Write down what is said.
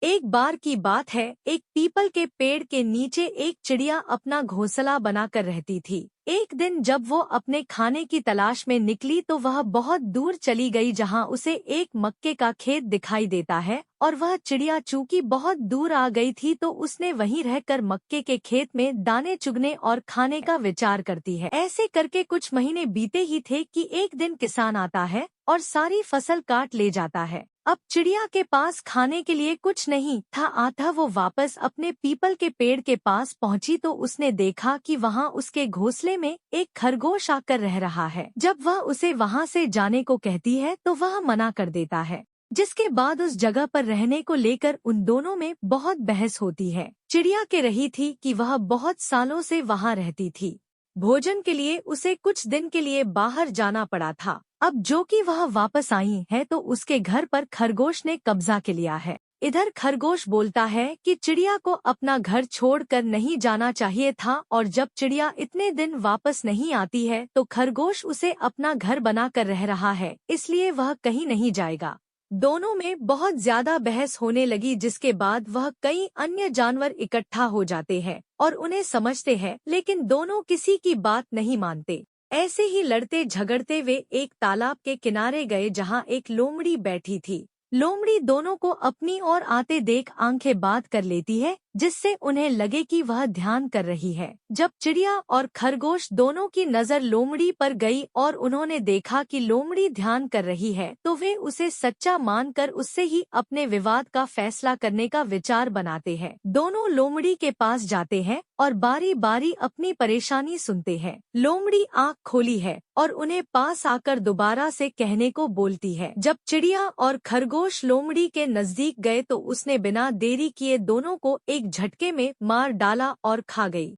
एक बार की बात है, एक पीपल के पेड़ के नीचे एक चिड़िया अपना घोंसला बनाकर रहती थी। एक दिन जब वो अपने खाने की तलाश में निकली तो वह बहुत दूर चली गई, जहाँ उसे एक मक्के का खेत दिखाई देता है। और वह चिड़िया चूंकि बहुत दूर आ गई थी तो उसने वहीं रहकर मक्के के खेत में दाने चुगने और खाने का विचार करती है। ऐसे करके कुछ महीने बीते ही थे कि एक दिन किसान आता है और सारी फसल काट ले जाता है। अब चिड़िया के पास खाने के लिए कुछ नहीं था। आता वो वापस अपने पीपल के पेड़ के पास पहुंची तो उसने देखा कि वहां उसके घोंसले में एक खरगोश आकर रह रहा है। जब वह उसे वहां से जाने को कहती है तो वह मना कर देता है, जिसके बाद उस जगह पर रहने को लेकर उन दोनों में बहुत बहस होती है। चिड़िया कह रही थी कि वह बहुत सालों से वहां रहती थी। भोजन के लिए उसे कुछ दिन के लिए बाहर जाना पड़ा था। अब जो कि वह वापस आई है तो उसके घर पर खरगोश ने कब्जा कर लिया है। इधर खरगोश बोलता है कि चिड़िया को अपना घर छोड़कर नहीं जाना चाहिए था, और जब चिड़िया इतने दिन वापस नहीं आती है तो खरगोश उसे अपना घर बनाकर रह रहा है, इसलिए वह कहीं नहीं जाएगा। दोनों में बहुत ज्यादा बहस होने लगी, जिसके बाद वह कई अन्य जानवर इकट्ठा हो जाते हैं और उन्हें समझते हैं, लेकिन दोनों किसी की बात नहीं मानते। ऐसे ही लड़ते झगड़ते वे एक तालाब के किनारे गए, जहां एक लोमड़ी बैठी थी। लोमड़ी दोनों को अपनी ओर आते देख आंखें बांध कर लेती है, जिससे उन्हें लगे कि वह ध्यान कर रही है। जब चिड़िया और खरगोश दोनों की नजर लोमड़ी पर गई और उन्होंने देखा कि लोमड़ी ध्यान कर रही है तो वे उसे सच्चा मानकर उससे ही अपने विवाद का फैसला करने का विचार बनाते हैं। दोनों लोमड़ी के पास जाते हैं और बारी बारी अपनी परेशानी सुनते हैं। लोमड़ी आँख खोली है और उन्हें पास आकर दोबारा से कहने को बोलती है। जब चिड़िया और खरगोश लोमड़ी के नजदीक गए तो उसने बिना देरी किए दोनों को एक झटके में मार डाला और खा गई।